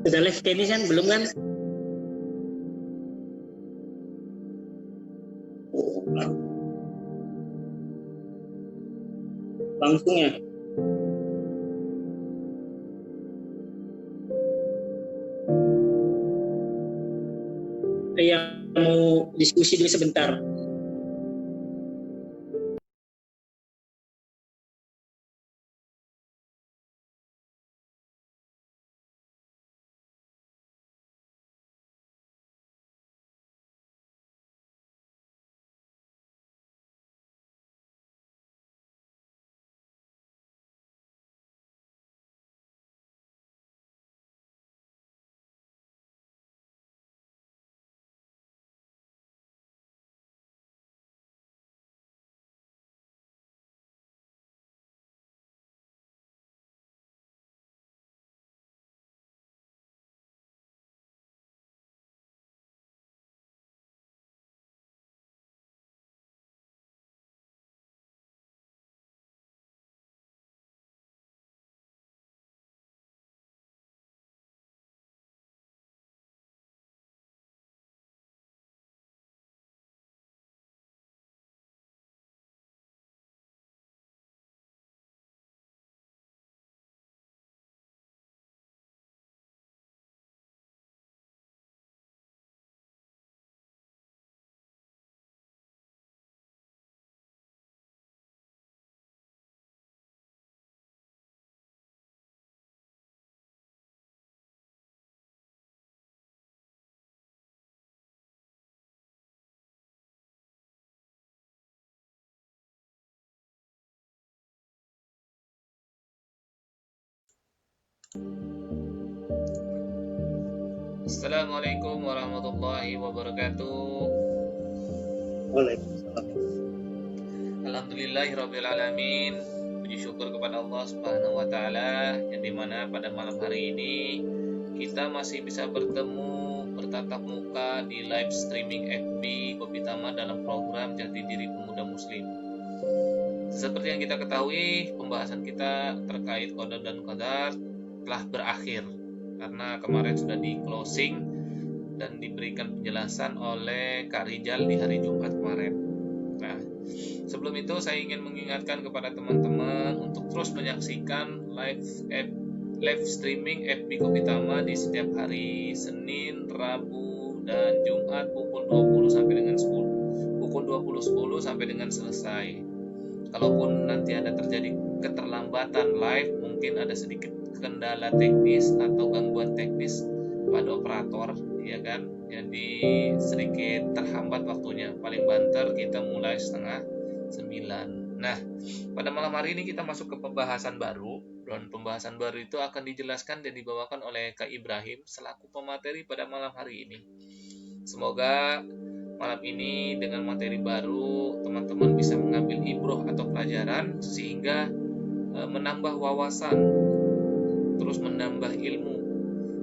Sudah live Kenny kan? Belum kan? Oh, langsung ya. Yang mau diskusi dulu sebentar. Assalamualaikum warahmatullahi wabarakatuh. Waalaikumsalam. Alhamdulillahirrabbilalamin. Puji syukur kepada Allah Subhanahu wa Ta'ala, yang dimana pada malam hari ini kita masih bisa bertemu bertatap muka di live streaming FB Kopi Tama dalam program Jati Diri Pemuda Muslim. Seperti yang kita ketahui, pembahasan kita terkait qada dan qadar telah berakhir karena kemarin sudah di closing dan diberikan penjelasan oleh Kak Rijal di hari Jumat kemarin. Nah, sebelum itu saya ingin mengingatkan kepada teman-teman untuk terus menyaksikan live streaming FB Kopi Tama di setiap hari Senin, Rabu, dan Jumat pukul 20 sampai dengan 10. Pukul 20.10 sampai dengan selesai. Kalaupun nanti ada terjadi keterlambatan live, mungkin ada sedikit kendala teknis atau gangguan teknis pada operator, ya kan, jadi sedikit terhambat waktunya. Paling banter kita mulai 8:30. Nah, pada malam hari ini kita masuk ke pembahasan baru, dan pembahasan baru itu akan dijelaskan dan dibawakan oleh Kak Ibrahim selaku pemateri pada malam hari ini. Semoga malam ini dengan materi baru teman-teman bisa mengambil ibroh atau pelajaran sehingga menambah wawasan, terus menambah ilmu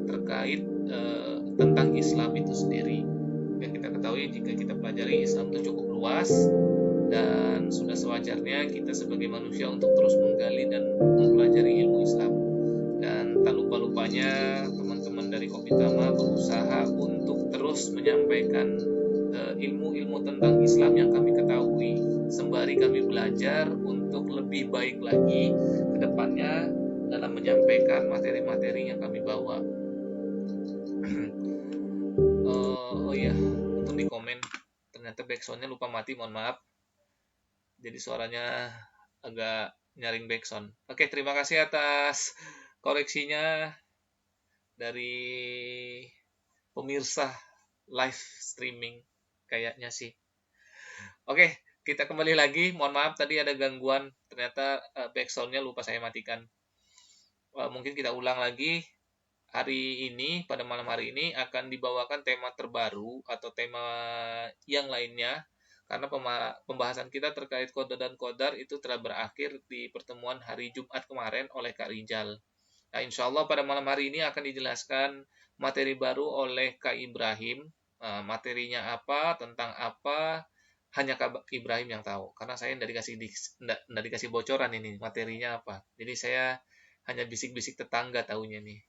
terkait tentang Islam itu sendiri. Yang kita ketahui, jika kita pelajari Islam itu cukup luas dan sudah sewajarnya kita sebagai manusia untuk terus menggali dan mempelajari ilmu Islam. Dan tak lupa-lupanya teman-teman dari Kopi Tama berusaha untuk terus menyampaikan ilmu-ilmu tentang Islam yang kami ketahui, sembari kami belajar untuk lebih baik lagi ke depannya dalam menyampaikan materi-materi yang kami bawa. Oh iya, untuk di komen ternyata backsoundnya lupa mati, mohon maaf. Jadi suaranya agak nyaring backsound. Oke, terima kasih atas koreksinya dari pemirsa live streaming kayaknya sih. Oke, kita kembali lagi. Mohon maaf tadi ada gangguan, ternyata backsoundnya lupa saya matikan. Mungkin kita ulang lagi. Hari ini, pada malam hari ini akan dibawakan tema terbaru atau tema yang lainnya, karena pembahasan kita terkait qada dan qadar itu telah berakhir di pertemuan hari Jumat kemarin oleh Kak Rijal. Nah, insya Allah pada malam hari ini akan dijelaskan materi baru oleh Kak Ibrahim. Materinya apa, tentang apa, hanya Kak Ibrahim yang tahu. Karena saya tidak dikasih bocoran ini materinya apa. Jadi saya hanya bisik-bisik tetangga tahunya nih.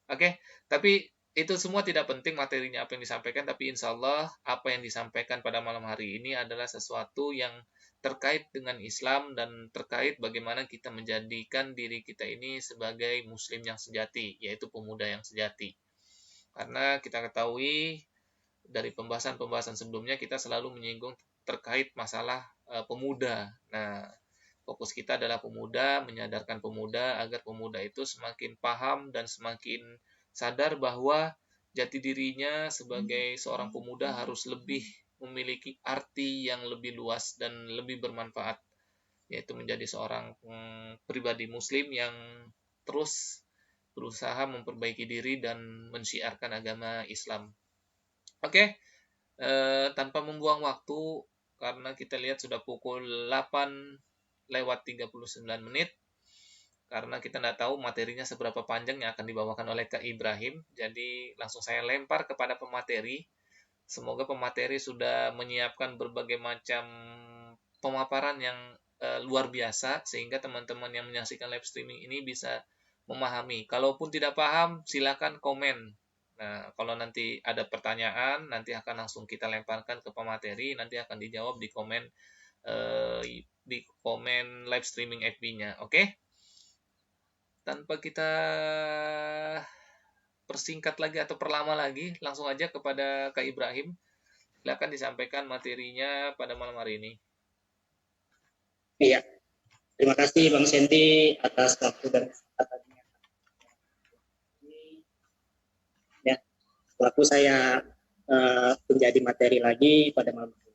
Oke, tapi itu semua tidak penting materinya apa yang disampaikan, tapi insya Allah apa yang disampaikan pada malam hari ini adalah sesuatu yang terkait dengan Islam dan terkait bagaimana kita menjadikan diri kita ini sebagai Muslim yang sejati, yaitu pemuda yang sejati. Karena kita ketahui dari pembahasan-pembahasan sebelumnya kita selalu menyinggung terkait masalah pemuda. Nah, fokus kita adalah pemuda, menyadarkan pemuda agar pemuda itu semakin paham dan semakin sadar bahwa jati dirinya sebagai seorang pemuda harus lebih memiliki arti yang lebih luas dan lebih bermanfaat, yaitu menjadi seorang pribadi muslim yang terus berusaha memperbaiki diri dan mensyiarkan agama Islam. Oke, tanpa membuang waktu, karena kita lihat sudah pukul 8:39 menit, karena kita tidak tahu materinya seberapa panjang yang akan dibawakan oleh Kak Ibrahim, jadi langsung saya lempar kepada pemateri. Semoga pemateri sudah menyiapkan berbagai macam pemaparan yang luar biasa, sehingga teman-teman yang menyaksikan live streaming ini bisa memahami. Kalaupun tidak paham, silakan komen. Nah, kalau nanti ada pertanyaan, nanti akan langsung kita lemparkan ke pemateri, nanti akan dijawab di komen live streaming FB-nya. Oke? Tanpa kita persingkat lagi atau perlama lagi, langsung aja kepada Kak Ibrahim. Silakan disampaikan materinya pada malam hari ini. Iya, terima kasih Bang Sendi atas waktu dan kesempatannya. Ya, selaku saya menjadi materi lagi pada malam ini.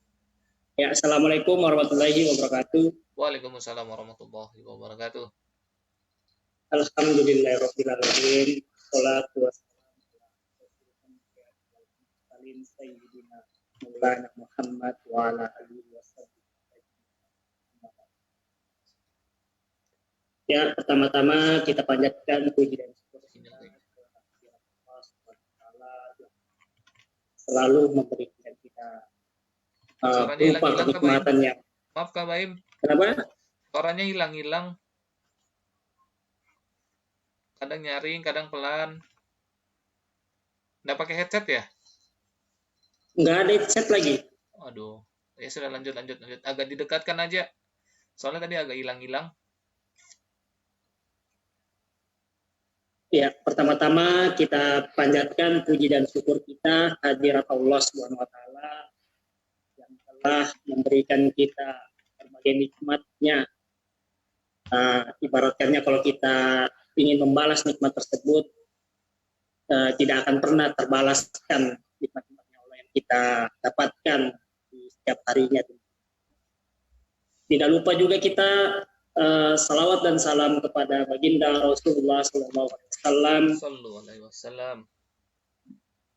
Ya, Assalamualaikum warahmatullahi wabarakatuh. Waalaikumsalam warahmatullahi wabarakatuh. Alhamdulillahirrahmanirrahim. Salatu wassalamu ala Sayyidina Maulana Muhammad wa ala alihi wasallam. Ya, pertama-tama kita panjatkan puji dan syukur kita kepada Allah Subhanahu wa taala yang selalu memberikan kita berupa kenikmatan yang. Maaf Kak Baim. Kenapa? Suaranya hilang-hilang. Kadang nyaring, kadang pelan. Nggak pakai headset ya? Nggak ada headset lagi. Aduh, ya sudah lanjut. Agak didekatkan aja. Soalnya tadi agak hilang-hilang. Ya, pertama-tama kita panjatkan puji dan syukur kita hadirat Allah Subhanahu wa taala yang telah memberikan kita berbagai nikmatnya. Ibaratkannya kalau kita ingin membalas nikmat tersebut, tidak akan pernah terbalaskan nikmat-nikmatnya Allah yang kita dapatkan di setiap harinya. Tidak lupa juga kita salawat dan salam kepada baginda Rasulullah SAW,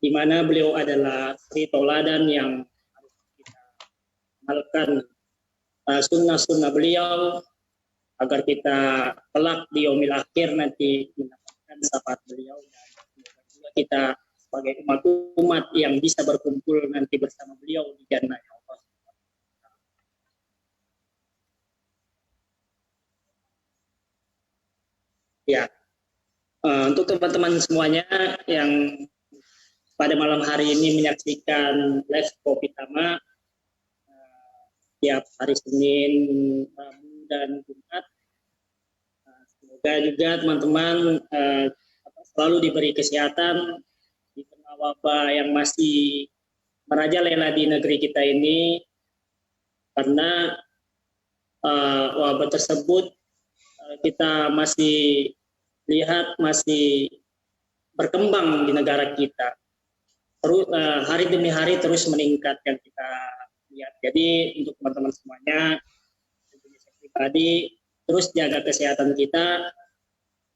di mana beliau adalah suri tauladan yang harus kita amalkan sunnah-sunnah beliau agar kita kelak di yaumil akhir nanti mendapatkan syafaat beliau, dan semoga juga kita sebagai umat-umat yang bisa berkumpul nanti bersama beliau di jannah Allah. Ya, untuk teman-teman semuanya yang pada malam hari ini menyaksikan live Kopi Tama tiap hari Senin, Rabu, dan Jumat, semoga juga teman-teman selalu diberi kesehatan di tengah wabah yang masih merajalela di negeri kita ini, karena wabah tersebut kita masih lihat masih berkembang di negara kita. Terus hari demi hari terus meningkat yang kita lihat. Jadi untuk teman-teman semuanya, saya pribadi, terus jaga kesehatan kita,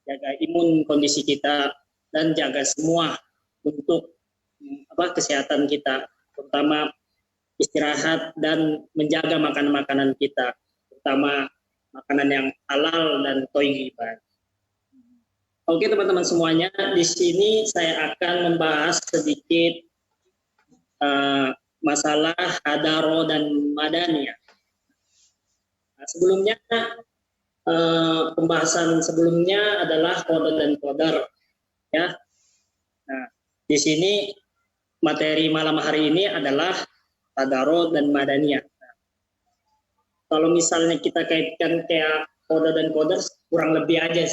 jaga imun kondisi kita, dan jaga semua untuk kesehatan kita, terutama istirahat dan menjaga makanan-makanan kita, terutama makanan yang halal dan thayyibah. Oke teman-teman semuanya, di sini saya akan membahas sedikit masalah hadaro dan madaniyah. Nah, sebelumnya pembahasan sebelumnya adalah qada dan qadar, ya. Di sini materi malam hari ini adalah Tadarus dan Madaniyah. Kalau misalnya kita kaitkan kayak kode dan koders, kurang lebih aja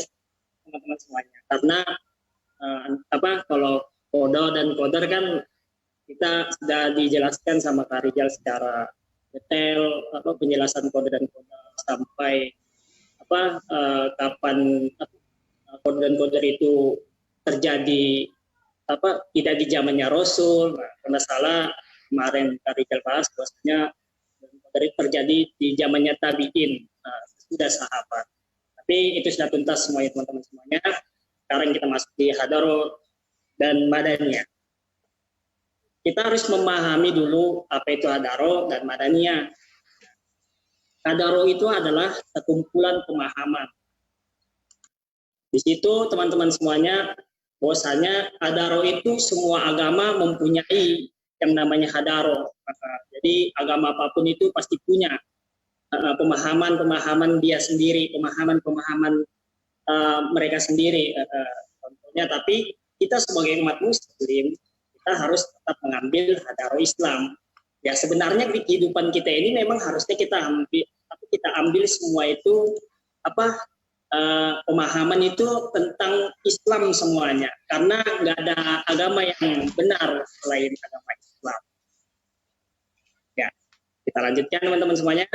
teman-teman semuanya. Karena kalau kode dan koder kan kita sudah dijelaskan sama Kak Rijal secara detail penjelasan kode dan koder sampai kapan kode dan koder itu terjadi tidak di zamannya Rasul. Nah, karena salah kemarin Kak Rijal bahas bahwasanya dari terjadi di zamannya tabiin, sudah sahabat. Tapi itu sudah tuntas semuanya teman-teman semuanya. Sekarang kita masuk di Hadaro dan Madaniyah. Kita harus memahami dulu apa itu Hadaro dan Madaniyah. Hadaro itu adalah sekumpulan pemahaman. Di situ teman-teman semuanya, bahwasanya Hadaro itu semua agama mempunyai yang namanya Hadaro. Jadi agama apapun itu pasti punya pemahaman dia sendiri, pemahaman mereka sendiri. Contohnya, tapi kita sebagai umat Muslim kita harus tetap mengambil Hadaro Islam. Ya sebenarnya di kehidupan kita ini memang harusnya kita ambil semua itu pemahaman itu tentang Islam semuanya, karena nggak ada agama yang benar selain agama Islam. Ya, kita lanjutkan teman-teman semuanya.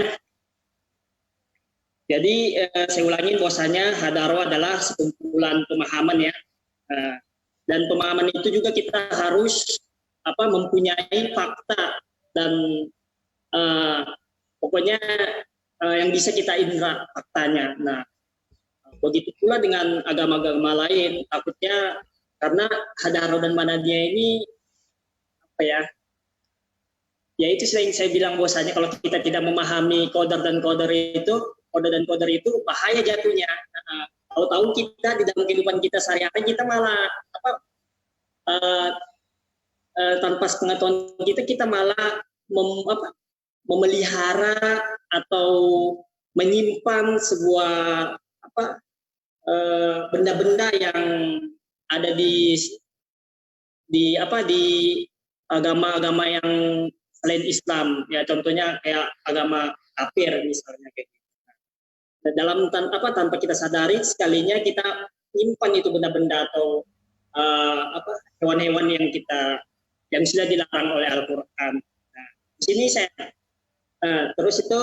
Jadi saya ulangi bahwasanya Hadaro adalah sekumpulan pemahaman ya, dan pemahaman itu juga kita harus mempunyai fakta dan pokoknya yang bisa kita indra faktanya. Nah, begitu pula dengan agama-agama lain, takutnya karena Hadaro dan Madaniyah ini ya itu sering saya bilang bahwasanya kalau kita tidak memahami koder dan koder itu bahaya jatuhnya. Tahu-tahu kita di dalam kehidupan kita sehari-hari kita malah tanpa pengetahuan kita malah memelihara atau menyimpan sebuah benda-benda yang ada di agama-agama yang selain Islam ya, contohnya kayak agama kafir misalnya kayak gitu. Dalam tanpa kita sadari sekalinya kita nyimpan itu benda-benda atau hewan-hewan yang sudah dilarang oleh Al-Qur'an. Nah, di sini saya terus itu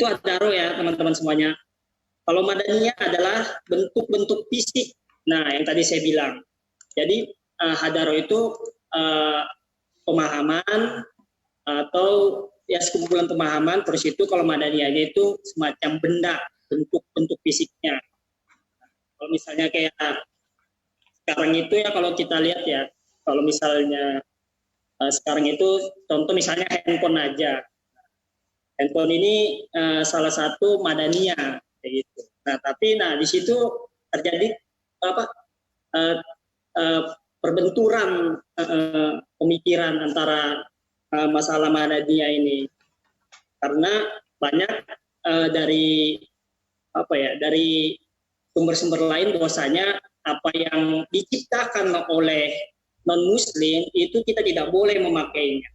Hadaro ya teman-teman semuanya. Kalau Madaniyah adalah bentuk-bentuk fisik. Nah, yang tadi saya bilang. Jadi Hadaro itu pemahaman atau ya sekumpulan pemahaman, terus itu kalau Madaniyahnya itu semacam benda, bentuk fisiknya. Kalau misalnya kayak sekarang itu ya, kalau kita lihat ya, kalau misalnya sekarang itu contoh misalnya handphone aja. Handphone ini salah satu Madaniyah kayak gitu. Nah, tapi di situ terjadi perbenturan pemikiran antara masalah Madaniyah ini, karena banyak dari sumber-sumber lain bahwasanya apa yang diciptakan oleh non-Muslim itu kita tidak boleh memakainya.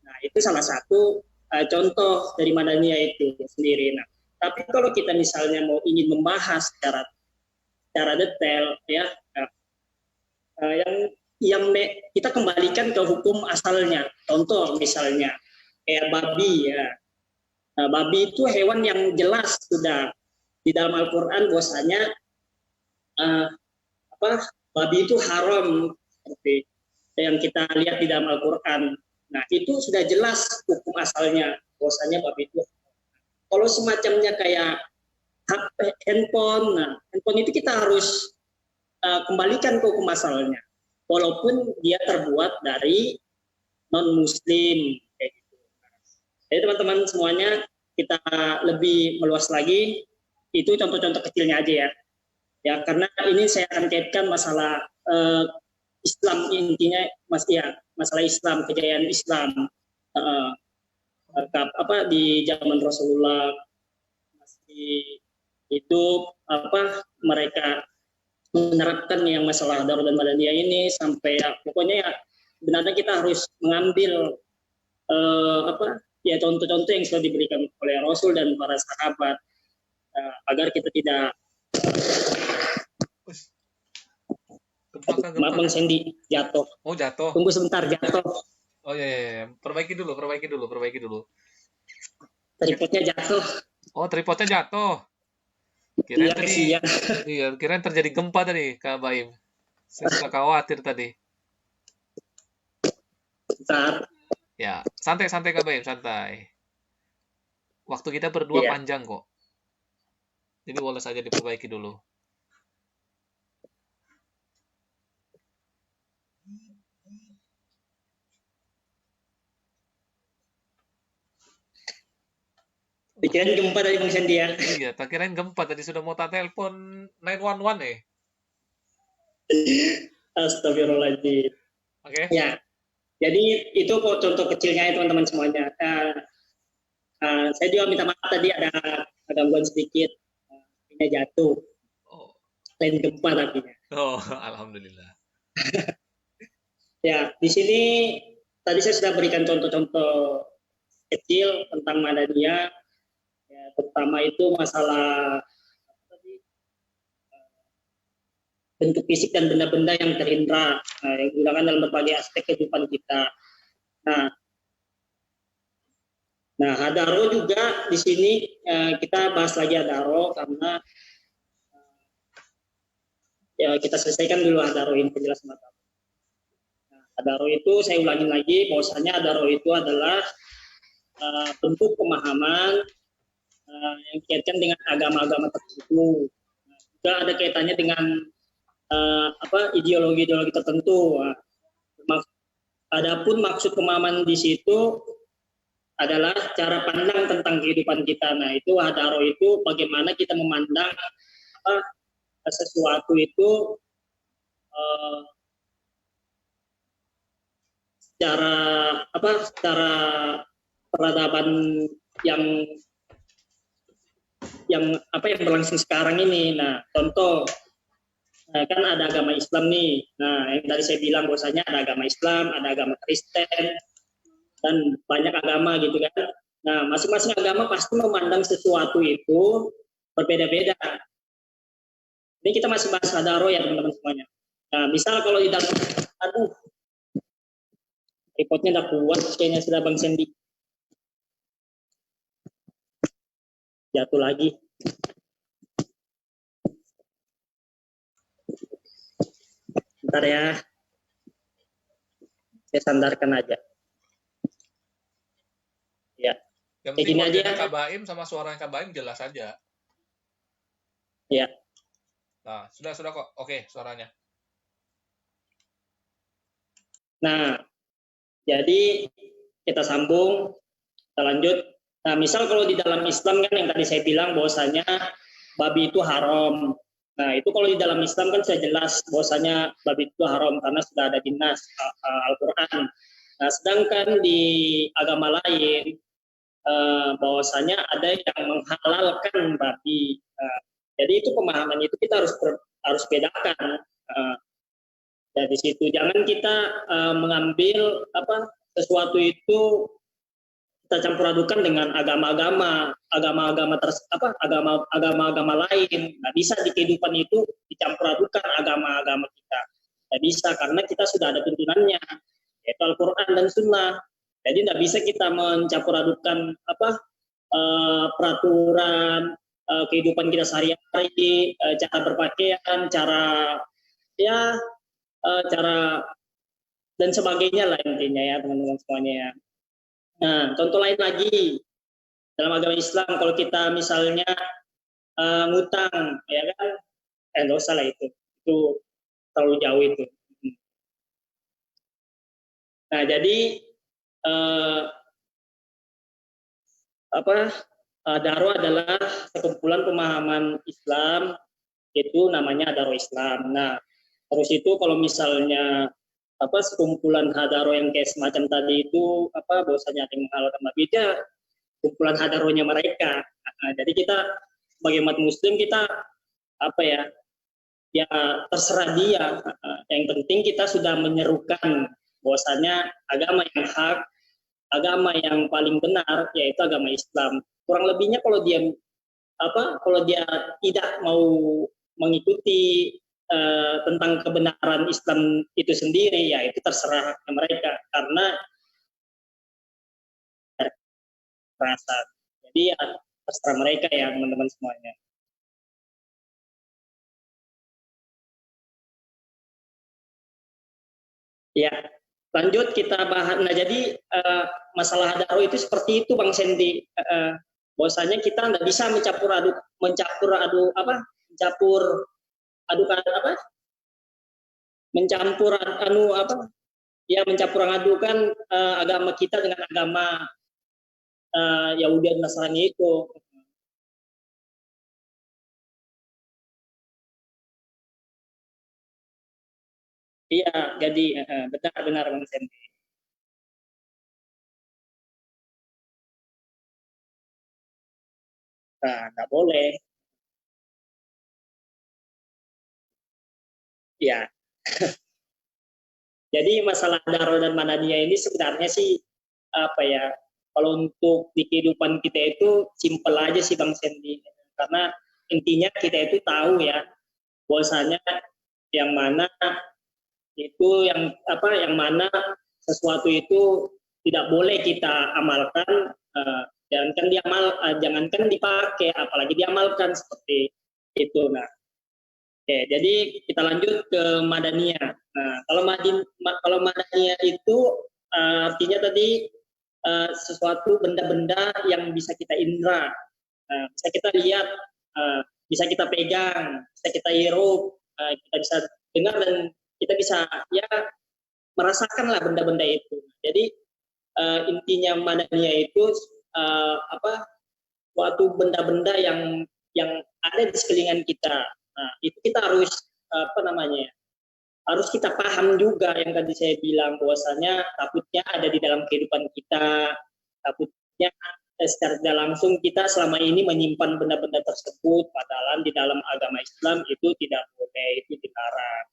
Nah, itu salah satu contoh dari Madaniyah itu sendiri. Nah, tapi kalau kita misalnya ingin membahas secara detail ya, yang kita kembalikan ke hukum asalnya. Contoh misalnya kayak babi ya. Nah, babi itu hewan yang jelas sudah di dalam Al-Qur'an bahwasanya babi itu haram, seperti yang kita lihat di dalam Al-Qur'an. Nah, itu sudah jelas hukum asalnya bahwasanya babi itu. Kalau semacamnya kayak handphone, handphone itu kita harus kembalikan ke hukum asalnya, walaupun dia terbuat dari non-Muslim kayak gitu. Jadi teman-teman semuanya, kita lebih meluas lagi, itu contoh-contoh kecilnya aja ya. Ya, karena ini saya akan kaitkan masalah Islam, intinya masalah Islam, kejayaan Islam di zaman Rasulullah masih hidup, mereka menerapkan yang masalah Darul dan Madaniyah ini sampai ya, pokoknya ya sebenarnya kita harus mengambil contoh-contoh yang sudah diberikan oleh Rasul dan para sahabat agar kita tidak maaf Bang Sandy jatuh. Oh jatuh. Tunggu sebentar jatuh. Oh iya. Perbaiki dulu. Tripodnya jatuh. Oh tripodnya jatuh. Kirain Iya, tadi. Iya, kirain terjadi gempa tadi, Kak Baim. Saya suka khawatir tadi. Bentar. Ya, santai Kak Baim, santai. Waktu kita berdua panjang kok. Jadi boleh saja diperbaiki dulu. Pikiran gempa dari Bang Sandy ya. Iya, tak kirain gempa tadi sudah mau tak telepon 911 ya. Astagfirullahaladzim. Oke. Ya, jadi itu kok contoh kecilnya ya teman-teman semuanya. Saya juga minta maaf tadi ada gangguan sedikit, ini jatuh. Oh. Lain gempa tapi. Oh, alhamdulillah. Ya, di sini tadi saya sudah berikan contoh-contoh kecil tentang Madaniyah. Ya, terutama itu masalah bentuk fisik dan benda-benda yang terindra yang digunakan dalam berbagai aspek kehidupan kita. Nah, hadaro juga di sini kita bahas lagi hadaro karena ya kita selesaikan dulu hadaro ini penjelasan hadaro. Nah, hadaro itu saya ulangi lagi bahwasanya hadaro itu adalah bentuk pemahaman yang dikaitkan dengan agama-agama tertentu. Nah, juga ada kaitannya dengan ideologi-ideologi tertentu. Adapun maksud pemahaman di situ adalah cara pandang tentang kehidupan kita. Nah, itu hadaro itu bagaimana kita memandang sesuatu itu secara peradaban yang berlangsung sekarang ini. Nah, contoh kan ada agama Islam nih. Nah, yang tadi saya bilang bahwasanya ada agama Islam, ada agama Kristen, dan banyak agama gitu kan. Nah, masing-masing agama pasti memandang sesuatu itu berbeda-beda. Ini kita masih bahas hadaro ya teman-teman semuanya. Nah, misal kalau di dalam, tripodnya udah kuat, kayaknya sudah Bang Sandy. Jatuh lagi. Bentar ya. Saya sandarkan aja. Ya. Yang penting wajahnya Kak Baim sama suaranya Kak Baim jelas aja. Ya. Nah, sudah kok. Oke, suaranya. Nah, jadi kita sambung, kita lanjut. Nah, misal kalau di dalam Islam kan yang tadi saya bilang bahwasanya babi itu haram. Nah, itu kalau di dalam Islam kan sudah jelas bahwasanya babi itu haram karena sudah ada di nas Al-Qur'an. Nah, sedangkan di agama lain bahwasanya ada yang menghalalkan babi. Jadi itu pemahaman itu kita harus bedakan. Dari situ jangan kita mengambil sesuatu itu kita campur adukan dengan agama-agama lain. Nggak bisa di kehidupan itu dicampur adukan agama-agama kita. Nggak bisa karena kita sudah ada tuntunannya yaitu Al-Quran dan Sunnah. Jadi nggak bisa kita mencampur adukan peraturan kehidupan kita sehari-hari, cara berpakaian, cara dan sebagainya lah intinya ya teman-teman semuanya ya. Nah, contoh lain lagi dalam agama Islam kalau kita misalnya ngutang ya kan, nggak usah lah itu terlalu jauh itu. Nah, jadi Daro adalah sekumpulan pemahaman Islam, itu namanya Daro Islam. Nah, terus itu kalau misalnya sekumpulan hadaro yang kayak semacam tadi itu bahwasanya ada yang menghalalkan babi itu kumpulan hadaronya mereka. Nah, jadi kita sebagai umat muslim kita ya terserah dia. Yang penting kita sudah menyerukan bahwasanya agama yang hak, agama yang paling benar yaitu agama Islam. Kurang lebihnya kalau dia tidak mau mengikuti tentang kebenaran Islam itu sendiri, ya itu terserah mereka karena rasa. Jadi ya terserah mereka ya teman-teman semuanya. Ya, lanjut kita bahas. Nah, jadi masalah daro itu seperti itu Bang Sendi. Bahwasanya kita nggak bisa mencampur aduk mencampur mencampur adukan agama kita dengan agama Yahudi dan Nasrani itu. Iya, jadi benar Bang Sendi. Nah, nggak boleh. Ya, jadi masalah daro dan manania ini sebenarnya sih apa ya? Kalau untuk di kehidupan kita itu simpel aja sih Bang Sendi. Karena intinya kita itu tahu ya bahwasanya yang mana yang mana sesuatu itu tidak boleh kita amalkan, jangankan dipakai apalagi diamalkan seperti itu. Nah, oke, jadi kita lanjut ke Madaniyah. Nah, kalau Madaniyah itu artinya tadi sesuatu benda-benda yang bisa kita indra, bisa kita lihat, bisa kita pegang, bisa kita hirup, kita bisa dengar dan kita bisa ya merasakan lah benda-benda itu. Jadi intinya Madaniyah itu suatu benda-benda yang ada di sekeliling kita. Nah, itu kita harus harus kita paham juga yang tadi saya bilang bahwasanya takutnya ada di dalam kehidupan kita, takutnya secara tidak langsung kita selama ini menyimpan benda-benda tersebut, padahal di dalam agama Islam itu tidak boleh, itu dilarang.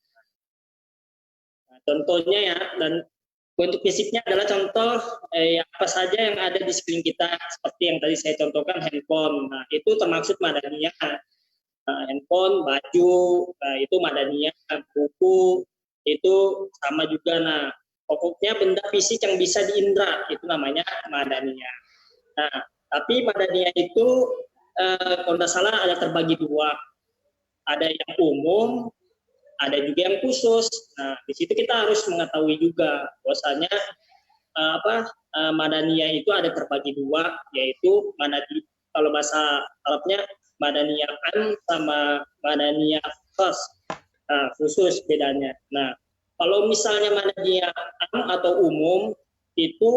Nah, contohnya ya, dan untuk fisiknya adalah contoh apa saja yang ada di sekeliling kita, seperti yang tadi saya contohkan handphone. Nah, itu termasuk Madaniyah. Handphone, baju, itu Madaniyah, buku, itu sama juga. Nah, pokoknya benda fisik yang bisa diindra, itu namanya Madaniyah. Nah, tapi Madaniyah itu kalau tidak salah ada terbagi dua. Ada yang umum, ada juga yang khusus. Nah, di situ kita harus mengetahui juga bahwasanya Madaniyah itu ada terbagi dua, yaitu kalau bahasa Arabnya Madaniyah am sama Madaniyah khas, khusus bedanya. Nah, kalau misalnya Madaniyah am atau umum itu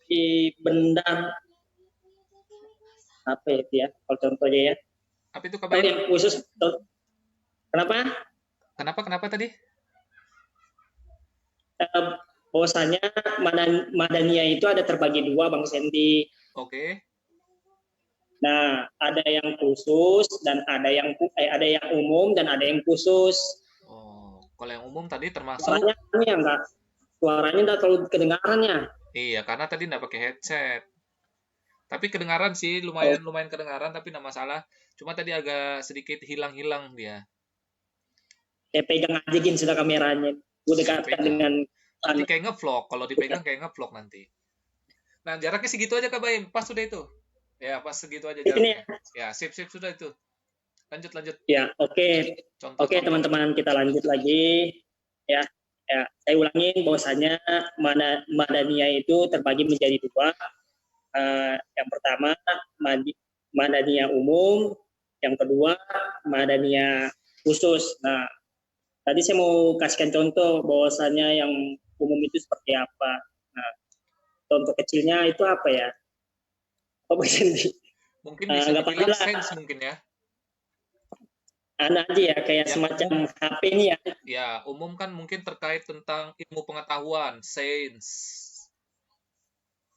di benda apa itu ya? Kalau contohnya ya. Apa itu Kalau kabar? yang khusus, kenapa? Kenapa tadi? Bahwasanya Madaniyah itu ada terbagi dua, Bang Sendi. Oke. Nah, ada yang khusus dan ada yang umum dan ada yang khusus. Oh, kalau yang umum tadi termasuk Suaranya enggak terlalu kedengarannya. iya, karena tadi nggak pakai headset. Tapi kedengaran sih, Oh, lumayan kedengaran tapi nggak masalah. Cuma tadi agak sedikit hilang-hilang dia. saya pegang aja gini sudah kameranya. Gue Iya, dekatkan pegang. dengan Nanti kayak ngevlog, kalau dipegang kayak ngevlog nanti. Nah, jaraknya segitu aja Kak Baim, pas sudah itu. Ya, pas segitu aja ini jaraknya. ya. Ya, sip sudah itu. Lanjut. Ya, oke. Oke, Contoh-contoh. teman-teman, kita lanjut lagi. Ya, saya ulangin bahwasanya Madaniyah itu terbagi menjadi dua. Yang pertama Madaniyah umum, yang kedua Madaniyah khusus. Nah, tadi saya mau kasihkan contoh bahwasanya yang umum itu seperti apa. Nah, contoh kecilnya itu apa ya? Oh, Mungkin bisa nggak dibilang lah. sense mungkin ya. Anak aja ya, kayak Yang semacam umum, HP ini ya. ya umum kan mungkin terkait tentang ilmu pengetahuan, sains.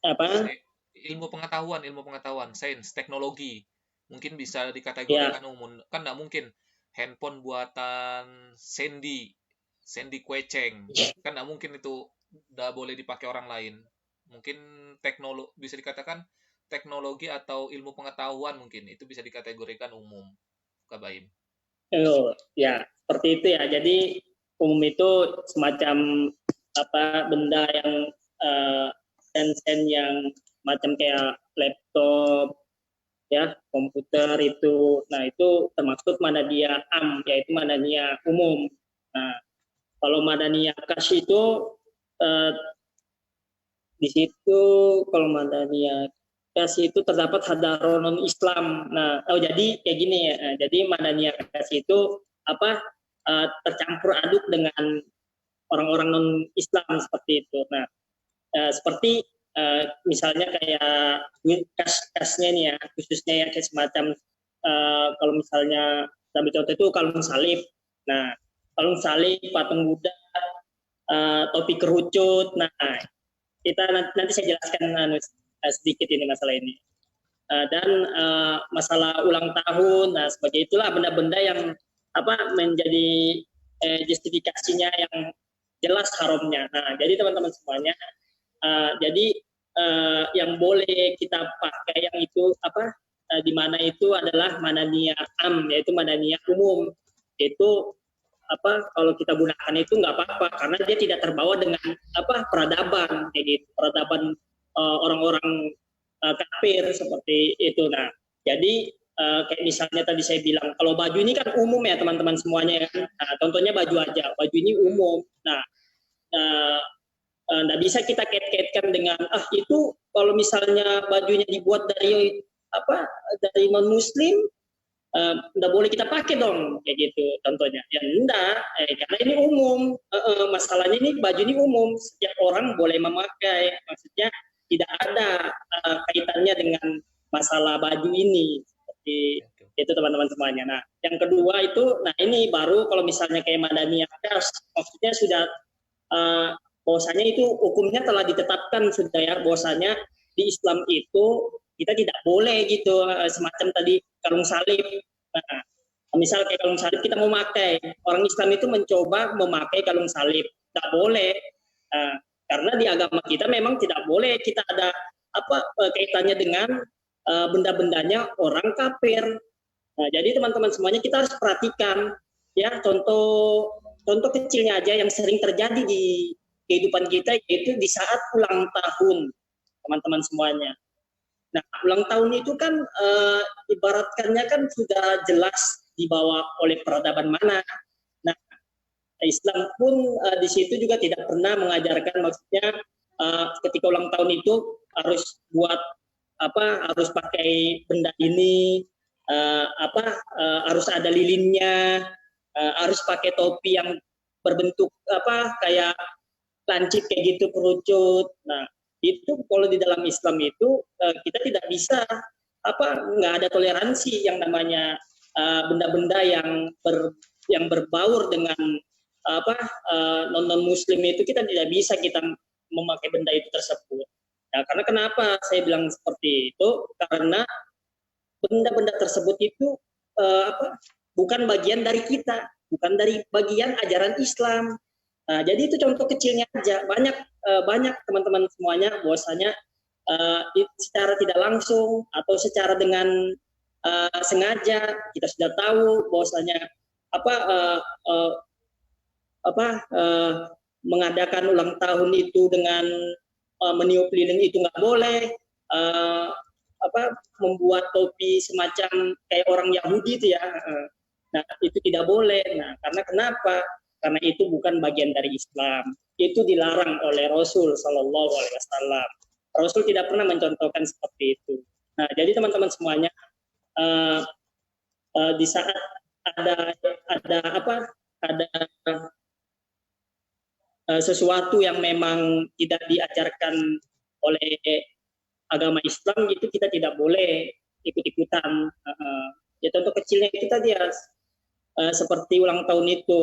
Apa? Ilmu pengetahuan, sains, teknologi. Mungkin bisa Ya, dikategorikan umum. Kan nggak mungkin handphone buatan Sandy Kueceng, kan nggak mungkin itu nggak boleh dipakai orang lain. Mungkin teknologi bisa dikatakan teknologi atau ilmu pengetahuan, mungkin itu bisa dikategorikan umum, Kak Baim. Oh, ya, seperti itu ya. Jadi umum itu semacam apa benda yang sen-sen yang macam kayak laptop, ya, komputer itu. Nah, itu termasuk Madania am, yaitu Madania umum. Nah, kalau Madania khas itu eh, di situ kalau Madania khas itu terdapat hadaronon Islam. Nah, jadi kayak gini ya. Jadi Madania khas itu apa tercampur aduk dengan orang-orang non Islam seperti itu. Nah, seperti misalnya kayak kas-kasnya nih ya, khususnya yang kayak semacam kalau misalnya ambil contoh itu kalung salib. Nah, kalung salib, patung Buddha, topi kerucut. Nah, kita nanti saya jelaskan sedikit ini masalah ini. Dan masalah ulang tahun, nah sebagai itulah benda-benda yang apa menjadi justifikasinya yang jelas haramnya. Nah, jadi teman-teman semuanya, jadi yang boleh kita pakai yang itu apa di mana itu adalah Madania am, yaitu Madania umum. Itu apa kalau kita gunakan itu nggak apa-apa karena dia tidak terbawa dengan apa peradaban kayak gitu, peradaban orang-orang kafir seperti itu. Nah, jadi kayak misalnya tadi saya bilang kalau baju ini kan umum ya teman-teman semuanya kan. Nah, contohnya baju aja, baju ini umum. Nah, nggak bisa kita kait-kaitkan dengan itu kalau misalnya bajunya dibuat dari apa dari non muslim nggak boleh kita pakai dong kayak gitu contohnya ya enggak karena ini umum masalahnya ini baju ini umum setiap orang boleh memakai maksudnya tidak ada kaitannya dengan masalah baju ini seperti itu teman-teman semuanya. Nah yang kedua itu nah ini baru kalau misalnya kayak Madani Akas maksudnya sudah bahwasanya itu hukumnya telah ditetapkan sudah ya bahwasanya di Islam itu kita tidak boleh gitu semacam tadi kalung salib. Nah, misal kayak kalung salib kita mau pakai, orang Islam itu mencoba memakai kalung salib, tidak boleh karena di agama kita memang tidak boleh kita ada apa kaitannya dengan benda-bendanya orang kafir. Nah, jadi teman-teman semuanya kita harus perhatikan ya contoh kecilnya aja yang sering terjadi di kehidupan kita yaitu di saat ulang tahun teman-teman semuanya. Nah, ulang tahun itu kan ibaratkannya kan sudah jelas dibawa oleh peradaban mana. Nah, Islam pun di situ juga tidak pernah mengajarkan maksudnya ketika ulang tahun itu harus buat apa harus pakai benda ini harus ada lilinnya harus pakai topi yang berbentuk apa kayak lancip kayak gitu kerucut. Nah, itu kalau di dalam Islam itu kita tidak bisa nggak ada toleransi yang namanya benda-benda yang berbaur dengan non Muslim itu kita tidak bisa kita memakai benda itu tersebut. Nah, karena kenapa saya bilang seperti itu? Karena benda-benda tersebut itu bukan bagian dari kita, bukan dari bagian ajaran Islam. Nah, jadi itu contoh kecilnya aja. Banyak teman-teman semuanya bahwasanya secara tidak langsung atau secara dengan sengaja kita sudah tahu bahwasanya mengadakan ulang tahun itu dengan meniup lilin itu nggak boleh. Membuat topi semacam kayak orang Yahudi itu ya. Nah, itu tidak boleh. Nah, karena kenapa? Karena itu bukan bagian dari Islam. Itu dilarang oleh Rasul Shallallahu Alaihi Wasallam. Rasul tidak pernah mencontohkan seperti itu. Nah, jadi teman-teman semuanya, di saat ada sesuatu yang memang tidak diajarkan oleh agama Islam, itu kita tidak boleh ikut-ikutan. Ya contoh kecilnya itu tadi ya. Seperti ulang tahun itu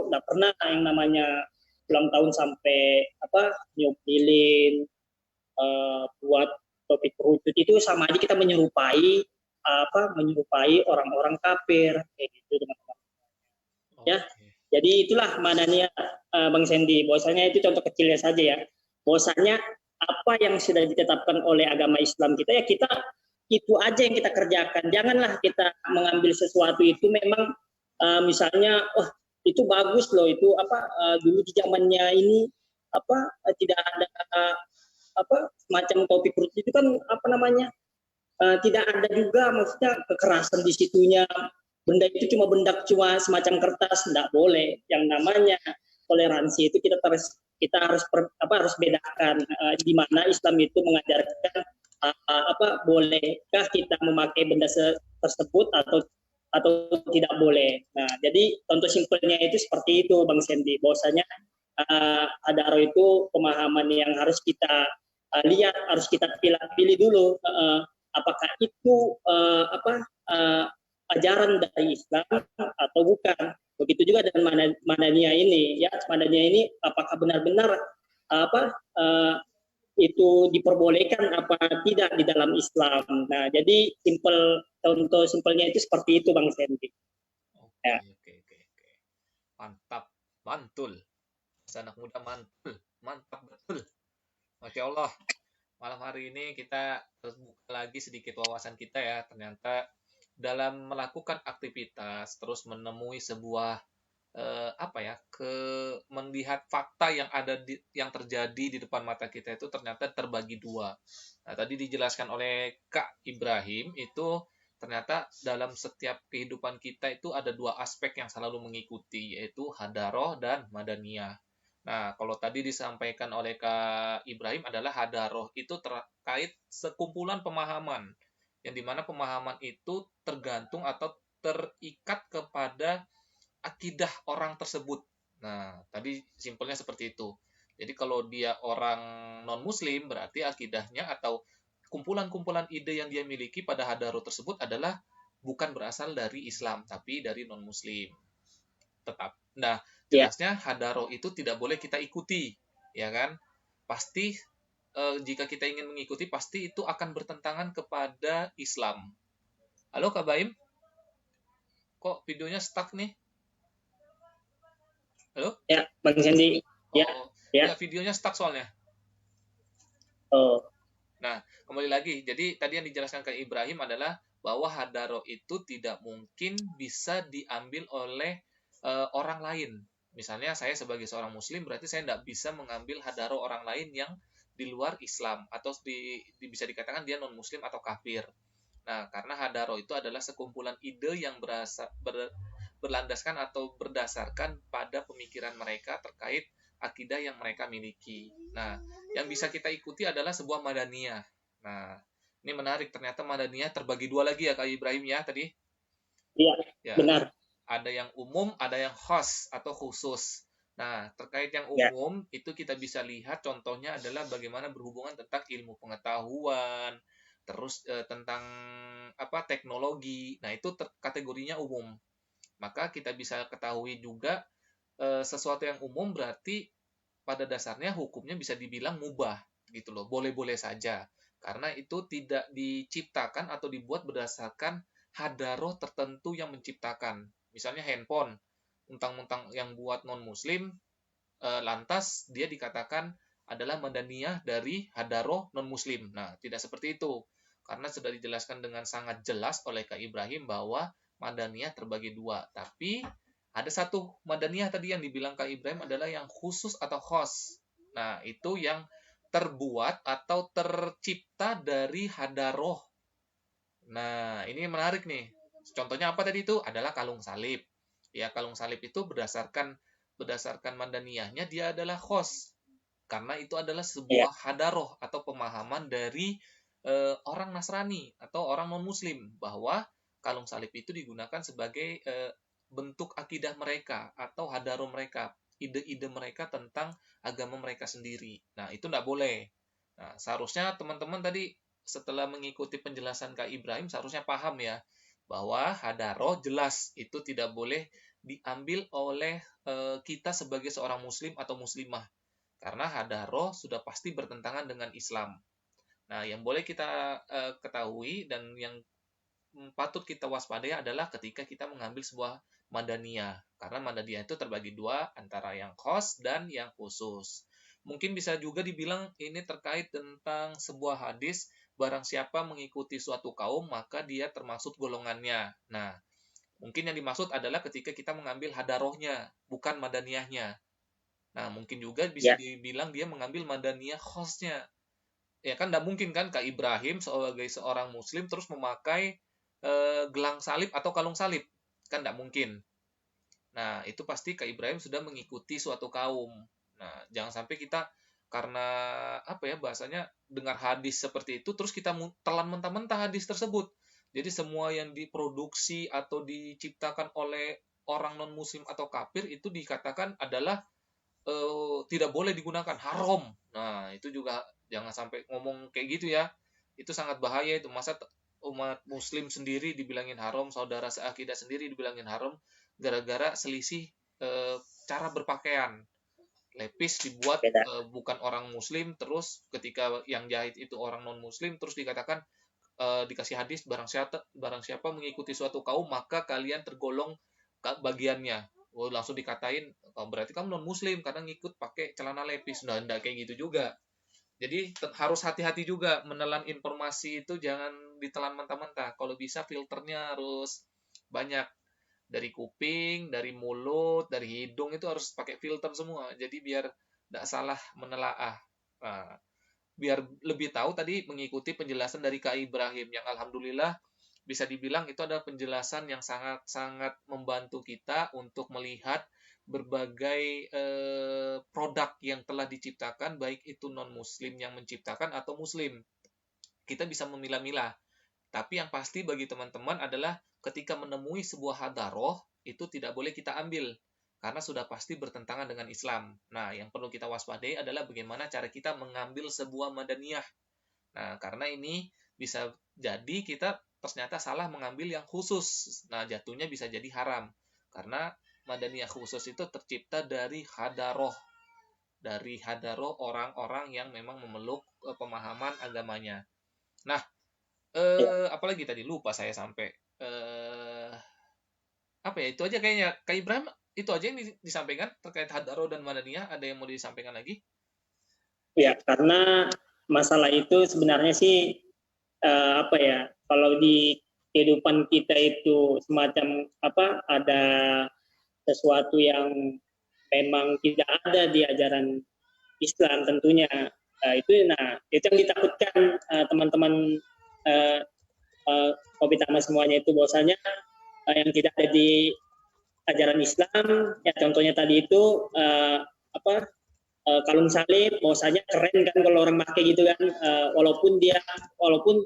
tidak pernah yang namanya ulang tahun sampai niup lilin buat topi kerucut itu sama aja kita menyerupai menyerupai orang-orang kafir kayak gitu teman-teman ya. Oke. Jadi itulah Madaniyah, Bang Sandy. Bahwasanya itu contoh kecilnya saja ya. Bahwasanya apa yang sudah ditetapkan oleh agama Islam kita ya kita itu aja yang kita kerjakan. Janganlah kita mengambil sesuatu itu memang misalnya wah itu bagus loh itu dulu di zamannya ini tidak ada semacam kopi perut itu kan tidak ada juga maksudnya kekerasan di situnya, benda itu cuma semacam kertas, tidak boleh. Yang namanya toleransi itu kita harus bedakan di mana Islam itu mengajarkan bolehkah kita memakai benda tersebut atau tidak boleh. Nah, jadi contoh simpelnya itu seperti itu Bang Sandy, bahwasanya adaro itu pemahaman yang harus kita lihat, harus kita pilih dulu apakah itu ajaran dari Islam atau bukan. Begitu juga dengan Madaniyah ini, ya Madaniyah ini apakah benar-benar itu diperbolehkan apa tidak di dalam Islam. Nah, jadi contoh simpelnya itu seperti itu Bang Sandy. Oke, oke, oke, oke. Mantap, mantul. Anak muda mantul, mantap betul. Masya Allah. Malam hari ini kita terus buka lagi sedikit wawasan kita ya. Ternyata dalam melakukan aktivitas terus menemui sebuah melihat fakta yang yang terjadi di depan mata kita itu ternyata terbagi dua. Nah, tadi dijelaskan oleh Kak Ibrahim itu ternyata dalam setiap kehidupan kita itu ada dua aspek yang selalu mengikuti, yaitu hadaroh dan madaniyah. Nah, kalau tadi disampaikan oleh Kak Ibrahim adalah hadaroh itu terkait sekumpulan pemahaman, yang dimana pemahaman itu tergantung atau terikat kepada akidah orang tersebut. Nah, tadi simpelnya seperti itu. Jadi kalau dia orang non-muslim, berarti akidahnya atau kumpulan-kumpulan ide yang dia miliki pada hadaro tersebut adalah bukan berasal dari Islam, tapi dari non-muslim. Tetap. Nah, jelasnya hadaro itu tidak boleh kita ikuti, ya kan? Pasti jika kita ingin mengikuti, pasti itu akan bertentangan kepada Islam. Halo Kak Baim? Kok videonya stuck nih? Halo? Ya, Bang Sandy. Ya, Oh, ya. ya videonya stuck soalnya. Oh. Nah, kembali lagi. Jadi tadi yang dijelaskan ke Ibrahim adalah bahwa hadaro itu tidak mungkin bisa diambil oleh orang lain. Misalnya saya sebagai seorang muslim berarti saya tidak bisa mengambil hadaro orang lain yang di luar Islam atau bisa dikatakan dia non muslim atau kafir. Nah, karena hadaro itu adalah sekumpulan ide yang berlandaskan atau berdasarkan pada pemikiran mereka terkait akidah yang mereka miliki. Nah, yang bisa kita ikuti adalah sebuah madaniyah. Nah, ini menarik. Ternyata madaniyah terbagi dua lagi ya, Kak Ibrahim ya tadi. Iya, Ya, benar. ada yang umum, ada yang khas atau khusus. Nah, terkait yang Ya. umum, itu kita bisa lihat contohnya adalah bagaimana berhubungan tentang ilmu pengetahuan, terus tentang teknologi. Nah, itu kategorinya umum. Maka kita bisa ketahui juga sesuatu yang umum berarti pada dasarnya hukumnya bisa dibilang mubah gitu loh, boleh-boleh saja. Karena itu tidak diciptakan atau dibuat berdasarkan hadaroh tertentu yang menciptakan. Misalnya handphone, mentang-mentang yang buat non-muslim, lantas dia dikatakan adalah madaniyah dari hadaroh non-muslim. Nah, tidak seperti itu. Karena sudah dijelaskan dengan sangat jelas oleh Kak Ibrahim bahwa madaniyah terbagi dua. Tapi ada satu madaniyah tadi yang dibilang Kak Ibrahim adalah yang khusus atau khos. Nah, itu yang terbuat atau tercipta dari hadaroh. Nah, ini menarik nih. Contohnya apa tadi itu? Adalah kalung salib. Ya, kalung salib itu berdasarkan madaniyahnya dia adalah khos. Karena itu adalah sebuah hadaroh atau pemahaman dari orang Nasrani atau orang non-muslim bahwa kalung salib itu digunakan sebagai bentuk akidah mereka atau hadaroh mereka, ide-ide mereka tentang agama mereka sendiri. Nah, itu tidak boleh. Nah, seharusnya teman-teman tadi setelah mengikuti penjelasan Kak Ibrahim seharusnya paham ya bahwa hadaroh jelas itu tidak boleh diambil oleh kita sebagai seorang muslim atau muslimah karena hadaroh sudah pasti bertentangan dengan Islam. Nah, yang boleh kita ketahui dan yang patut kita waspadai adalah ketika kita mengambil sebuah madaniyah. Karena madaniyah itu terbagi dua, antara yang khos dan yang khusus. Mungkin bisa juga dibilang ini terkait tentang sebuah hadis, barang siapa mengikuti suatu kaum, maka dia termasuk golongannya. Nah, mungkin yang dimaksud adalah ketika kita mengambil hadarohnya, bukan madaniyahnya. Nah, mungkin juga bisa Ya, dibilang dia mengambil madaniyah khosnya. Ya kan tidak mungkin kan Kak Ibrahim sebagai seorang muslim terus memakai gelang salib atau kalung salib. Kan tidak mungkin. Nah, itu pasti Kak Ibrahim sudah mengikuti suatu kaum. Nah, jangan sampai kita karena apa ya bahasanya dengar hadis seperti itu terus kita telan mentah-mentah hadis tersebut. Jadi semua yang diproduksi atau diciptakan oleh orang non muslim atau kafir itu dikatakan adalah tidak boleh digunakan, haram. Nah, itu juga jangan sampai ngomong kayak gitu ya. Itu sangat bahaya itu. Masa umat muslim sendiri dibilangin haram, saudara seakidah sendiri dibilangin haram gara-gara selisih cara berpakaian. Lepis dibuat beda. bukan orang muslim, terus ketika yang jahit itu orang non muslim, terus dikatakan dikasih hadis barang siapa mengikuti suatu kaum maka kalian tergolong bagiannya. Oh, langsung dikatain oh, berarti kamu non muslim karena ngikut pakai celana lepis. Nah, enggak kayak gitu juga. Jadi harus hati-hati juga menelan informasi itu, jangan ditelan mentah-mentah. Kalau bisa filternya harus banyak, dari kuping, dari mulut, dari hidung itu harus pakai filter semua. Jadi biar tidak salah menelaah. Nah, biar lebih tahu tadi mengikuti penjelasan dari Kak Ibrahim yang alhamdulillah bisa dibilang itu adalah penjelasan yang sangat-sangat membantu kita untuk melihat berbagai produk yang telah diciptakan, baik itu non-muslim yang menciptakan atau muslim. Kita bisa memilah-milah. Tapi yang pasti bagi teman-teman adalah ketika menemui sebuah hadaroh, itu tidak boleh kita ambil. Karena sudah pasti bertentangan dengan Islam. Nah, yang perlu kita waspadai adalah bagaimana cara kita mengambil sebuah madaniyah. Nah, karena ini bisa jadi kita ternyata salah mengambil yang khusus. Nah, jatuhnya bisa jadi haram. Karena madaniyah khusus itu tercipta dari hadaroh. Dari hadaroh orang-orang yang memang memeluk pemahaman agamanya. Nah, Ya. apalagi tadi lupa saya sampai. Apa ya, itu aja kayaknya. Kak Ibrahim, itu aja yang disampaikan terkait hadaroh dan madaniyah. Ada yang mau disampaikan lagi? Ya, karena masalah itu sebenarnya sih apa ya? Kalau di kehidupan kita itu semacam apa? Ada sesuatu yang memang tidak ada di ajaran Islam tentunya. Itu yang ditakutkan teman-teman uh, kopi tama semuanya itu bahwasanya yang tidak ada di ajaran Islam, ya contohnya tadi itu apa kalung salib, bahwasanya keren kan kalau orang pakai gitu kan, walaupun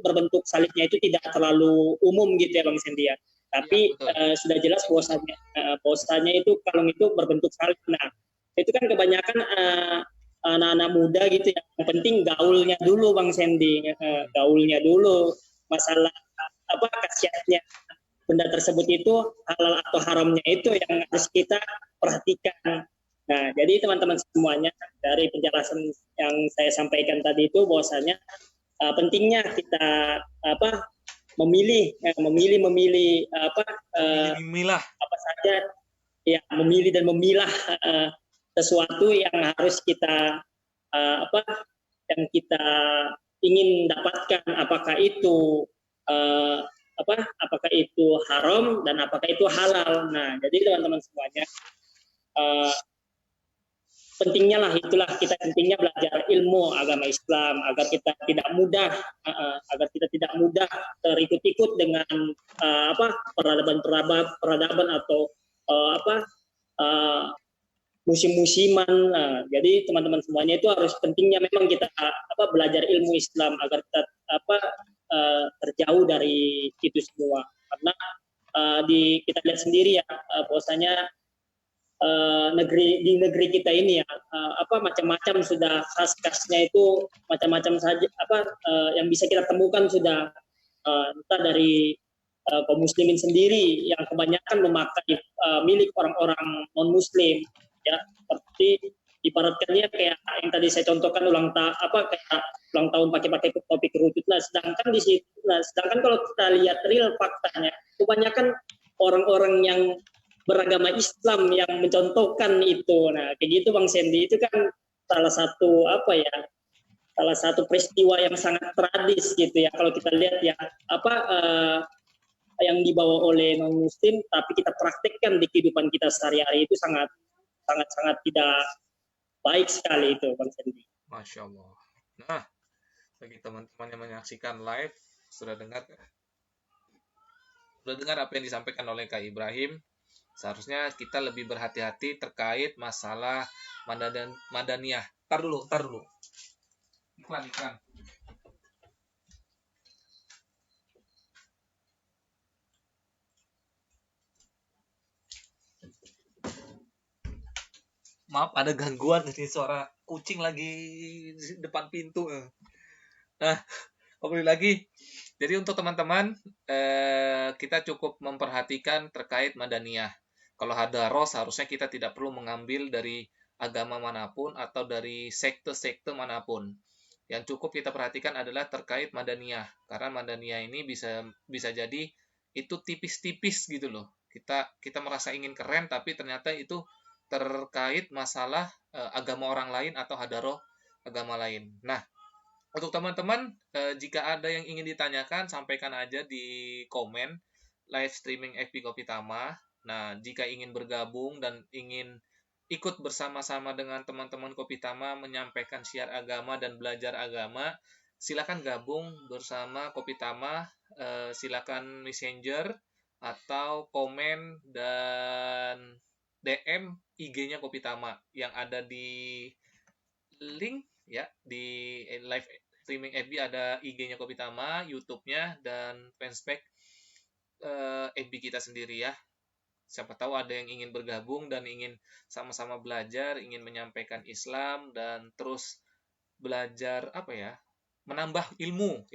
berbentuk salibnya itu tidak terlalu umum gitu ya Bang Sendia, Iya, tapi betul. sudah jelas bahwasanya itu kalung itu berbentuk salib. Nah, itu kan kebanyakan anak-anak muda gitu ya, yang penting gaulnya dulu Bang Sendi, Hmm. gaulnya dulu, masalah apa khasiatnya benda tersebut itu halal atau haramnya itu yang harus kita perhatikan. Nah, jadi teman-teman semuanya dari penjelasan yang saya sampaikan tadi itu bahwasanya pentingnya kita apa memilih apa Memilih-milah. apa saja ya, memilih dan memilah sesuatu yang harus kita apa yang kita ingin dapatkan, apakah itu uh, apakah itu haram dan apakah itu halal. Nah, jadi teman-teman semuanya uh, pentingnya lah itulah kita pentingnya belajar ilmu agama Islam agar kita tidak mudah terikut-ikut dengan peradaban atau apa uh, musim-musiman. Nah, jadi teman-teman semuanya itu harus pentingnya memang kita belajar ilmu Islam agar kita terjauh dari itu semua. Karena kita lihat sendiri ya bahwasanya negeri kita ini ya macam-macam sudah khas-khasnya itu macam-macam saja yang bisa kita temukan sudah entah dari kaum muslimin sendiri yang kebanyakan memakai milik orang-orang non muslim ya, seperti ibaratkannya kayak yang tadi saya contohkan kayak ulang tahun pakai topi kerucut lah. Sedangkan kalau kita lihat real faktanya, kebanyakan orang-orang yang beragama Islam yang mencontohkan itu. Nah, kayak gitu Bang Sandy, itu kan salah satu salah satu peristiwa yang sangat tragis gitu ya, kalau kita lihat ya, yang dibawa oleh non muslim tapi kita praktekkan di kehidupan kita sehari-hari, itu sangat sangat sangat tidak baik sekali itu Bang Sandy. Masya Allah. Nah, bagi teman-teman yang menyaksikan live, sudah dengar apa yang disampaikan oleh Kak Ibrahim. Seharusnya kita lebih berhati-hati terkait masalah madaniyah. Tar dulu. Iklan. Maaf, ada gangguan ini, suara kucing lagi di depan pintu. Nah, kembali lagi. Jadi untuk teman-teman, kita cukup memperhatikan terkait madaniyah. Kalau hadaroh, seharusnya kita tidak perlu mengambil dari agama manapun atau dari sekte-sekte manapun. Yang cukup kita perhatikan adalah terkait madaniyah. Karena madaniyah ini bisa jadi itu tipis-tipis gitu loh. Kita merasa ingin keren, tapi ternyata itu terkait masalah agama orang lain atau hadaroh agama lain. Nah, untuk teman-teman, jika ada yang ingin ditanyakan, sampaikan aja di komen live streaming FB Kopi Tama. Nah, jika ingin bergabung dan ingin ikut bersama-sama dengan teman-teman Kopi Tama menyampaikan syiar agama dan belajar agama, silakan gabung bersama Kopi Tama. Silakan messenger atau komen dan DM IG-nya Kopi Tama yang ada di link ya, di live streaming FB ada IG-nya Kopi Tama, YouTube-nya, dan fanspage FB kita sendiri ya. Siapa tahu ada yang ingin bergabung dan ingin sama-sama belajar, ingin menyampaikan Islam dan terus belajar menambah ilmu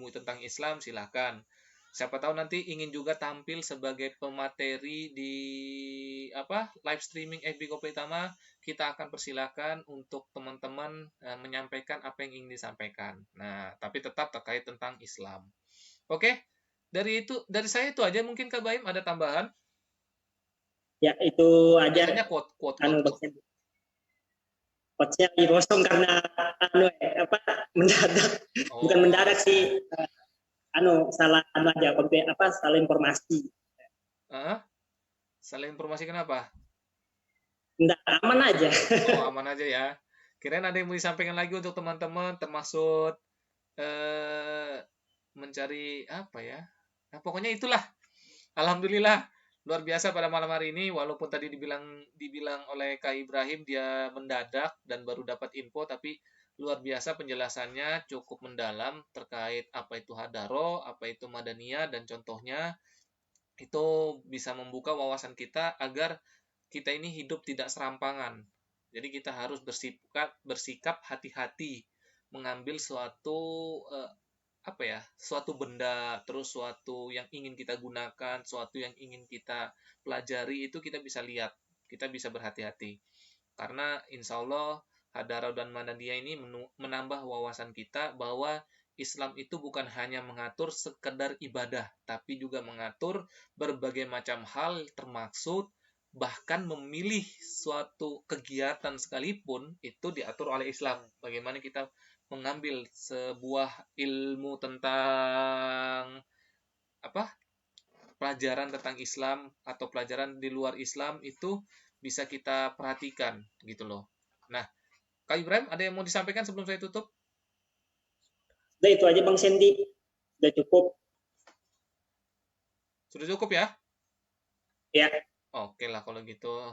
tentang Islam, silakan. Siapa tahu nanti ingin juga tampil sebagai pemateri di live streaming FB Kopi Tama, kita akan persilakan untuk teman-teman menyampaikan apa yang ingin disampaikan. Nah, tapi tetap terkait tentang Islam. Oke, dari saya itu aja. Mungkin Kak Baim ada tambahan? Ya, itu aja. Biasanya quote. Quote-nya kosong karena mendadak. Bukan mendadak sih, salah salah informasi. Salah informasi kenapa? Enggak, aman aja. Oh, aman aja ya. Kirain ada yang mau disampaikan lagi untuk teman-teman, termasuk mencari apa ya? Nah, pokoknya itulah. Alhamdulillah luar biasa pada malam hari ini, walaupun tadi dibilang oleh Kak Ibrahim dia mendadak dan baru dapat info, tapi luar biasa penjelasannya, cukup mendalam terkait apa itu hadaro, apa itu madaniyah, dan contohnya itu bisa membuka wawasan kita agar kita ini hidup tidak serampangan. Jadi kita harus bersikap hati-hati mengambil suatu suatu benda, terus suatu yang ingin kita gunakan, suatu yang ingin kita pelajari, itu kita bisa lihat, kita bisa berhati-hati. Karena insya Allah Hadarah dan Madaniyah ini menambah wawasan kita bahwa Islam itu bukan hanya mengatur sekedar ibadah, tapi juga mengatur berbagai macam hal, termaksud bahkan memilih suatu kegiatan sekalipun itu diatur oleh Islam. Bagaimana kita mengambil sebuah ilmu tentang pelajaran tentang Islam atau pelajaran di luar Islam itu bisa kita perhatikan gitu loh. Nah, Kak Ibrahim, ada yang mau disampaikan sebelum saya tutup? Sudah, itu aja Bang Sandy. Sudah cukup. Sudah cukup ya? Ya. Oke lah kalau gitu.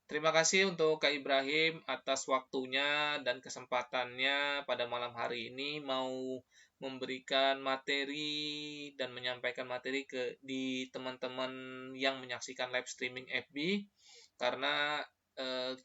Terima kasih untuk Kak Ibrahim atas waktunya dan kesempatannya pada malam hari ini mau memberikan materi dan menyampaikan materi di teman-teman yang menyaksikan live streaming FB, karena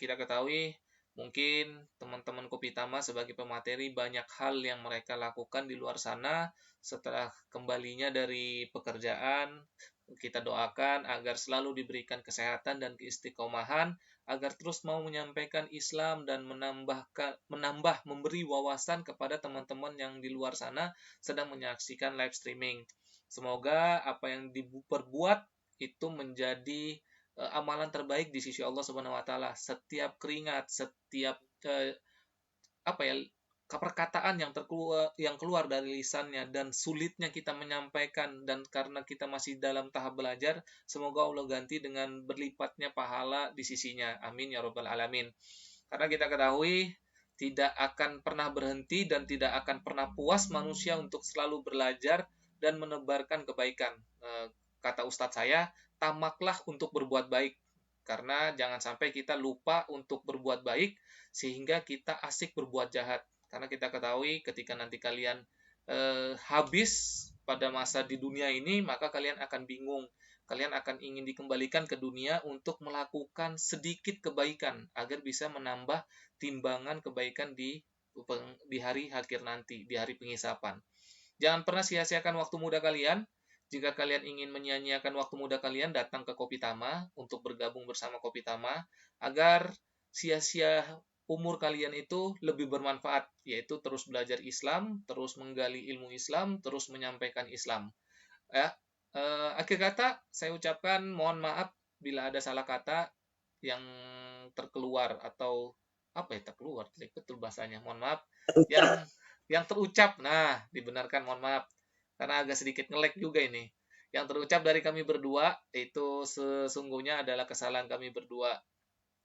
kita ketahui mungkin teman-teman Kopi Tama sebagai pemateri banyak hal yang mereka lakukan di luar sana setelah kembalinya dari pekerjaan. Kita doakan agar selalu diberikan kesehatan dan keistiqomahan agar terus mau menyampaikan Islam dan menambah memberi wawasan kepada teman-teman yang di luar sana sedang menyaksikan live streaming. Semoga apa yang diperbuat itu menjadi amalan terbaik di sisi Allah Subhanahu wa taala. Setiap keringat, setiap perkataan yang keluar dari lisannya dan sulitnya kita menyampaikan, dan karena kita masih dalam tahap belajar, semoga Allah ganti dengan berlipatnya pahala di sisinya. Amin ya rabbal alamin. Karena kita ketahui tidak akan pernah berhenti dan tidak akan pernah puas manusia untuk selalu belajar dan menebarkan kebaikan. Kata Ustadz saya, tamaklah untuk berbuat baik. Karena jangan sampai kita lupa untuk berbuat baik sehingga kita asik berbuat jahat. Karena kita ketahui ketika nanti kalian habis pada masa di dunia ini, maka kalian akan bingung. Kalian akan ingin dikembalikan ke dunia untuk melakukan sedikit kebaikan agar bisa menambah timbangan kebaikan di hari akhir nanti, di hari pengisapan. Jangan pernah sia-siakan waktu muda kalian. Jika kalian ingin menyia-nyiakan waktu muda kalian, datang ke Kopitama untuk bergabung bersama Kopitama agar sia-sia umur kalian itu lebih bermanfaat, yaitu terus belajar Islam, terus menggali ilmu Islam, terus menyampaikan Islam. Akhir kata, saya ucapkan mohon maaf bila ada salah kata yang terkeluar atau terkeluar, betul bahasanya. Mohon maaf yang terucap. Nah, dibenarkan, mohon maaf. Karena agak sedikit nge-lag juga ini. Yang terucap dari kami berdua itu sesungguhnya adalah kesalahan kami berdua,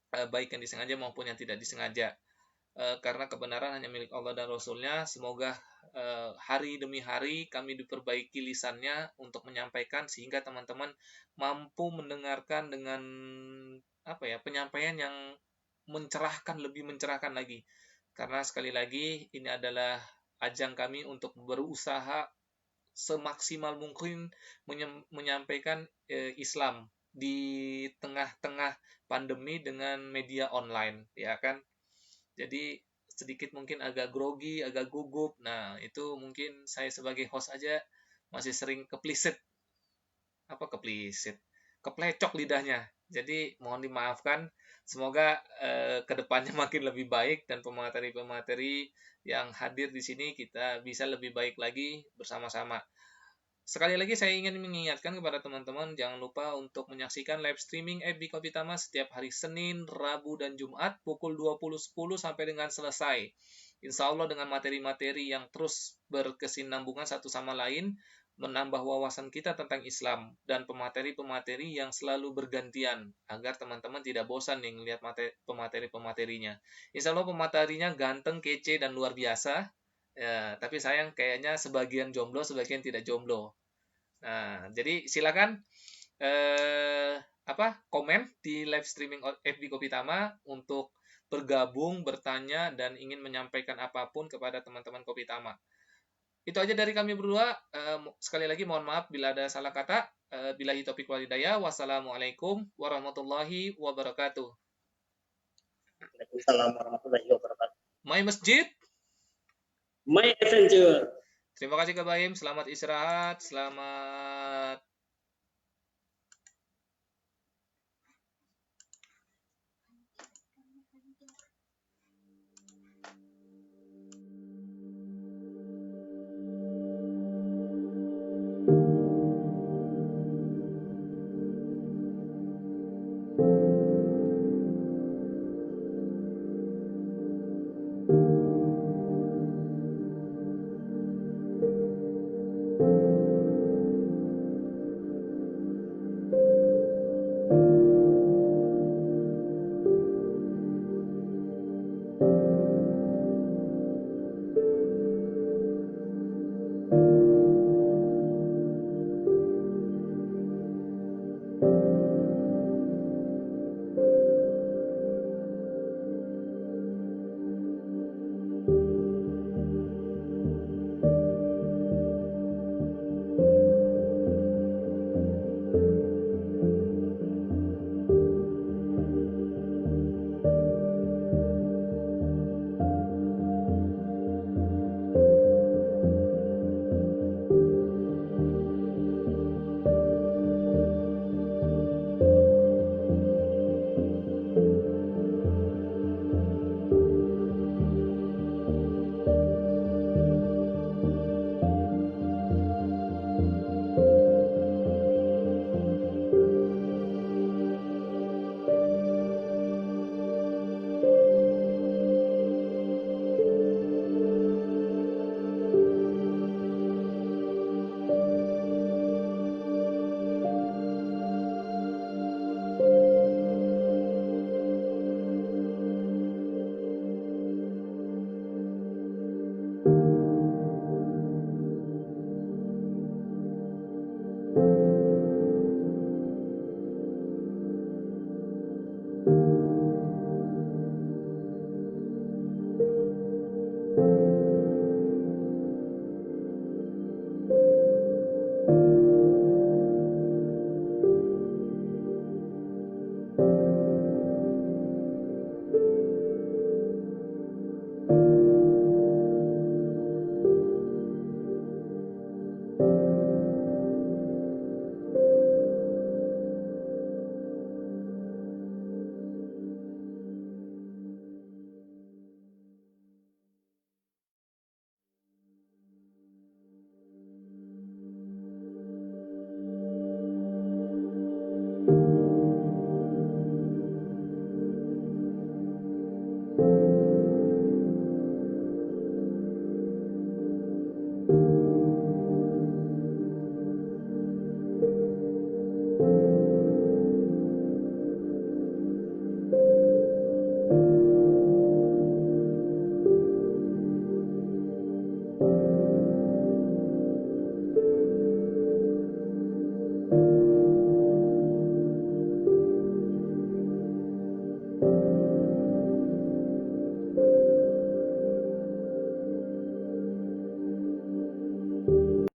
baik yang disengaja maupun yang tidak disengaja. Karena kebenaran hanya milik Allah dan Rasul-Nya. Semoga hari demi hari kami diperbaiki lisannya untuk menyampaikan sehingga teman-teman mampu mendengarkan dengan penyampaian yang mencerahkan, lebih mencerahkan lagi. Karena sekali lagi ini adalah ajang kami untuk berusaha semaksimal mungkin menyampaikan Islam di tengah-tengah pandemi dengan media online, ya kan? Jadi sedikit mungkin agak grogi, agak gugup. Nah, itu mungkin saya sebagai host aja masih sering keplecok lidahnya. Jadi mohon dimaafkan. Semoga kedepannya makin lebih baik dan pemateri-pemateri yang hadir di sini kita bisa lebih baik lagi bersama-sama. Sekali lagi saya ingin mengingatkan kepada teman-teman, jangan lupa untuk menyaksikan live streaming FB Kopitama setiap hari Senin, Rabu, dan Jumat pukul 20.10 sampai dengan selesai. Insya Allah dengan materi-materi yang terus berkesinambungan satu sama lain, menambah wawasan kita tentang Islam, dan pemateri-pemateri yang selalu bergantian, agar teman-teman tidak bosan nih melihat pemateri-pematerinya. Insya Allah pematerinya ganteng, kece, dan luar biasa. Ya, tapi sayang kayaknya sebagian jomblo, sebagian tidak jomblo. Nah, jadi silakan komen di live streaming FB Kopitama untuk bergabung, bertanya, dan ingin menyampaikan apapun kepada teman-teman Kopitama. Itu aja dari kami berdua. Sekali lagi mohon maaf bila ada salah kata. Billahi taufiq wal hidayah. Wassalamualaikum warahmatullahi wabarakatuh. Waalaikumsalam warahmatullahi wabarakatuh. My Masjid, My Adventure. terima kasih Kak Baim. Selamat istirahat. Selamat